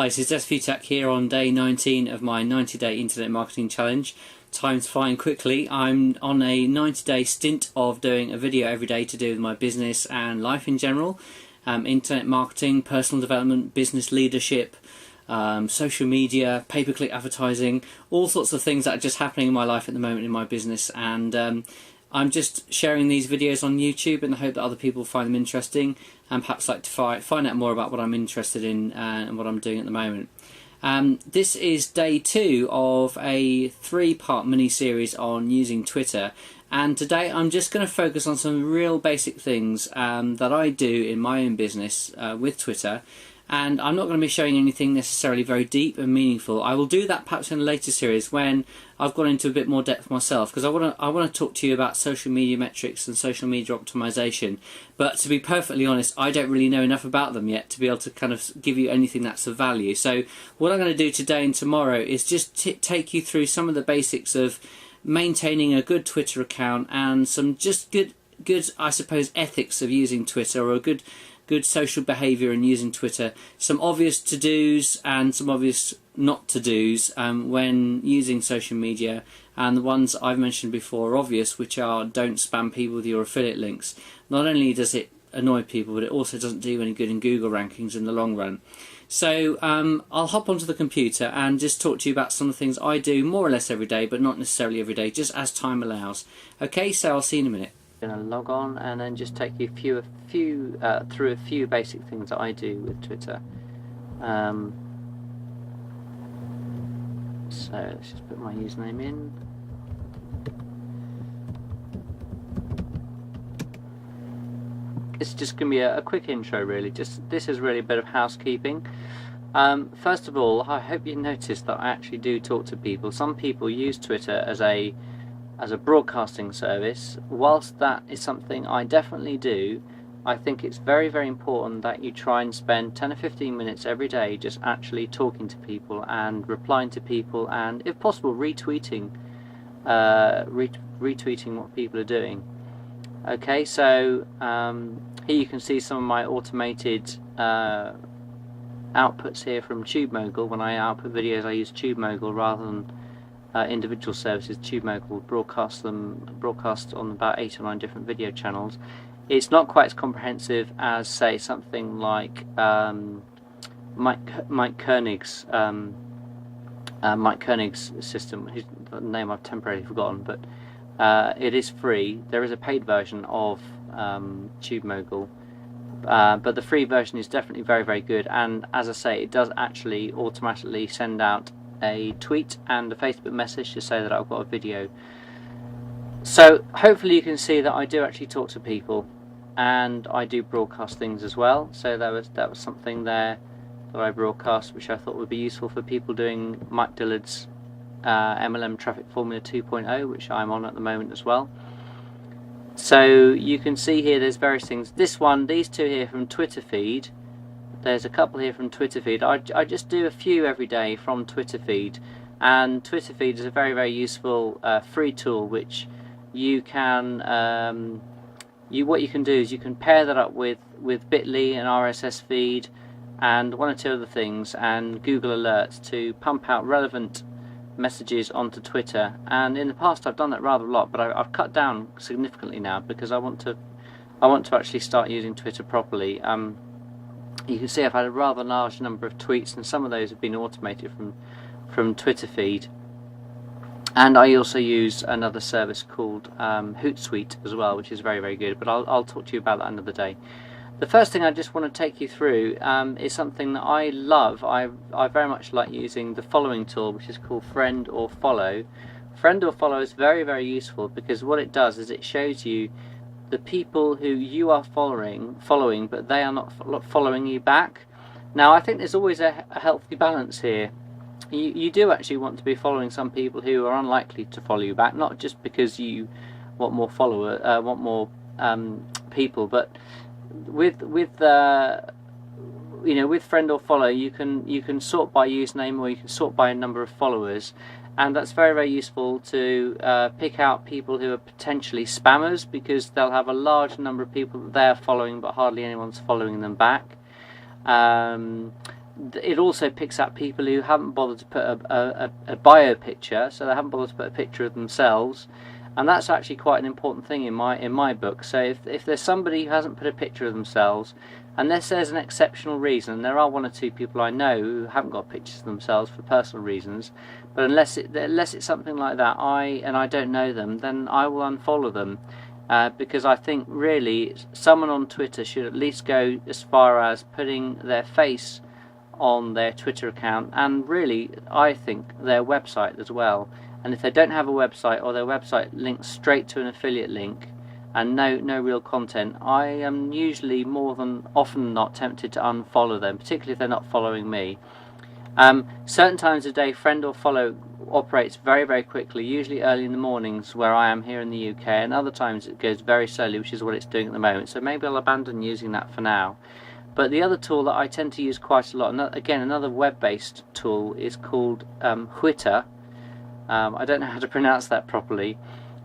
Hi, this is SVTech here on day 19 of my 90-day internet marketing challenge. Time's flying quickly. I'm on a 90-day stint of doing a video every day to do with my business and life in general. Internet marketing, personal development, business leadership, social media, pay-per-click advertising, all sorts of things that are just happening in my life at the moment in my business. And I'm just sharing these videos on YouTube in the hope that other people find them interesting and perhaps like to find out more about what I'm interested in and what I'm doing at the moment. This is day 2 of a 3-part mini-series on using Twitter, and today I'm just going to focus on some real basic things that I do in my own business with Twitter. And I'm not going to be showing anything necessarily very deep and meaningful. I will do that perhaps in a later series when I've gone into a bit more depth myself, because I want to talk to you about social media metrics and social media optimization. But to be perfectly honest, I don't really know enough about them yet to be able to kind of give you anything that's of value. So what I'm going to do today and tomorrow is just take you through some of the basics of maintaining a good Twitter account and some just good I suppose ethics of using Twitter, or a good social behaviour in using Twitter, some obvious to-dos and some obvious not-to-dos when using social media, and the ones I've mentioned before are obvious, which are don't spam people with your affiliate links. Not only does it annoy people, but it also doesn't do any good in Google rankings in the long run. So I'll hop onto the computer and just talk to you about some of the things I do more or less every day, but not necessarily every day, just as time allows. Okay, so I'll see you in a minute. Going to log on and then just take you through a few basic things that I do with Twitter. So let's just put my username in. It's just going to be a quick intro, really. This is really a bit of housekeeping. First of all, I hope you noticed that I actually do talk to people. Some people use Twitter as a broadcasting service. Whilst that is something I definitely do, I think it's very, very important that you try and spend 10 or 15 minutes every day just actually talking to people and replying to people, and if possible retweeting retweeting what people are doing. Okay, so here you can see some of my automated outputs here from TubeMogul. When I output videos, I use TubeMogul rather than individual services. TubeMogul will broadcast on about 8 or 9 different video channels. It's not quite as comprehensive as, say, something like Mike Koenig's system, whose name I've temporarily forgotten, but it is free. There is a paid version of TubeMogul, but the free version is definitely very, very good, and as I say, it does actually automatically send out a tweet and a Facebook message to say that I've got a video. So hopefully you can see that I do actually talk to people, and I do broadcast things as well. So that was something there that I broadcast, which I thought would be useful for people doing Mike Dillard's MLM Traffic Formula 2.0, which I'm on at the moment as well. So you can see here there's various things. These two here from Twitter feed. There's a couple here from Twitter feed. I just do a few every day from Twitter feed, and Twitter feed is a very, very useful free tool which you can what you can do is you can pair that up with Bitly and RSS feed and 1 or 2 other things and Google Alerts to pump out relevant messages onto Twitter. And in the past I've done that rather a lot, but I've cut down significantly now because I want to actually start using Twitter properly. You can see I've had a rather large number of tweets, and some of those have been automated from Twitter feed. And I also use another service called Hootsuite as well, which is very, very good, but I'll talk to you about that another day. The first thing I just want to take you through is something that I love. I very much like using the following tool, which is called Friend or Follow. Friend or Follow is very, very useful because what it does is it shows you the people who you are following, but they are not following you back. Now, I think there's always a healthy balance here. You do actually want to be following some people who are unlikely to follow you back, not just because you want more people, but with Friend or Follow, you can sort by username, or you can sort by a number of followers. And that's very, very useful to pick out people who are potentially spammers, because they'll have a large number of people that they're following but hardly anyone's following them back. it also picks up people who haven't bothered to put a bio picture, so they haven't bothered to put a picture of themselves, and that's actually quite an important thing in my book. So if there's somebody who hasn't put a picture of themselves, unless there's an exceptional reason, there are one or two people I know who haven't got pictures of themselves for personal reasons, but unless it's something like that, I don't know them, then I will unfollow them. Because I think really someone on Twitter should at least go as far as putting their face on their Twitter account, and really I think their website as well. And if they don't have a website, or their website links straight to an affiliate link and no real content, I am usually more than often not tempted to unfollow them, particularly if they're not following me. Certain times of day, friend or follow operates very, very quickly, usually early in the mornings where I am here in the UK, and other times it goes very slowly, which is what it's doing at the moment, so maybe I'll abandon using that for now. But the other tool that I tend to use quite a lot, and again another web-based tool, is called Hwitter. I don't know how to pronounce that properly,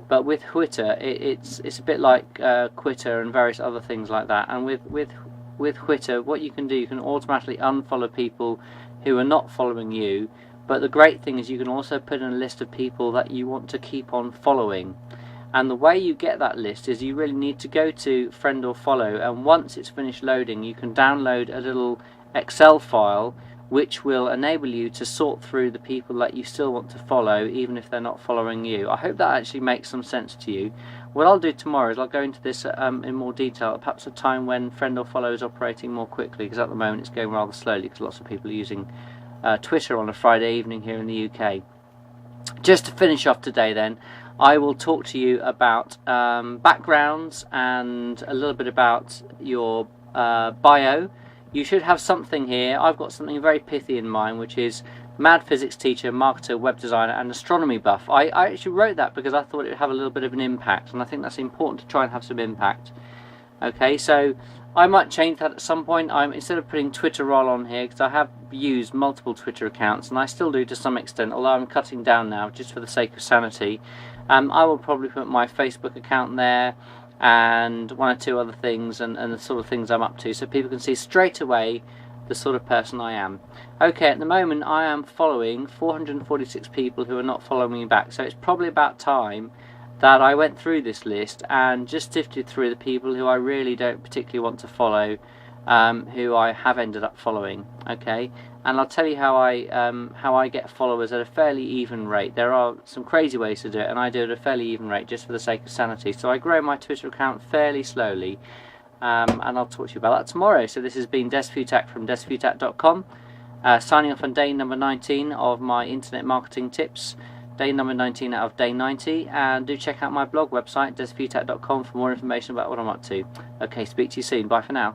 but with Hwitter it's a bit like Quitter and various other things like that. And with Hwitter, what you can do, you can automatically unfollow people who are not following you, but the great thing is you can also put in a list of people that you want to keep on following. And the way you get that list is you really need to go to friend or follow, and once it's finished loading, you can download a little Excel file which will enable you to sort through the people that you still want to follow, even if they're not following you. I hope that actually makes some sense to you. What I'll do tomorrow is I'll go into this in more detail, perhaps a time when friend or follow is operating more quickly, because at the moment it's going rather slowly because lots of people are using Twitter on a Friday evening here in the UK. Just to finish off today then, I will talk to you about backgrounds and a little bit about your bio. You should have something here. I've got something very pithy in mind, which is mad physics teacher, marketer, web designer and astronomy buff. I actually wrote that because I thought it would have a little bit of an impact, and I think that's important to try and have some impact. Okay, so I might change that at some point. Instead of putting Twitter roll on here, because I have used multiple Twitter accounts, and I still do to some extent, although I'm cutting down now just for the sake of sanity. I will probably put my Facebook account there, and one or two other things, and the sort of things I'm up to, so people can see straight away the sort of person I am. Okay, at the moment I am following 446 people who are not following me back, so it's probably about time that I went through this list and just sifted through the people who I really don't particularly want to follow, who I have ended up following. Okay, and I'll tell you how I get followers at a fairly even rate. There are some crazy ways to do it, and I do it at a fairly even rate just for the sake of sanity. So I grow my Twitter account fairly slowly, and I'll talk to you about that tomorrow. So this has been Des Futak from desfutak.com, signing off on day number 19 of my internet marketing tips. Day number 19 out of day 90, and do check out my blog website desfutak.com for more information about what I'm up to. Okay, speak to you soon. Bye for now.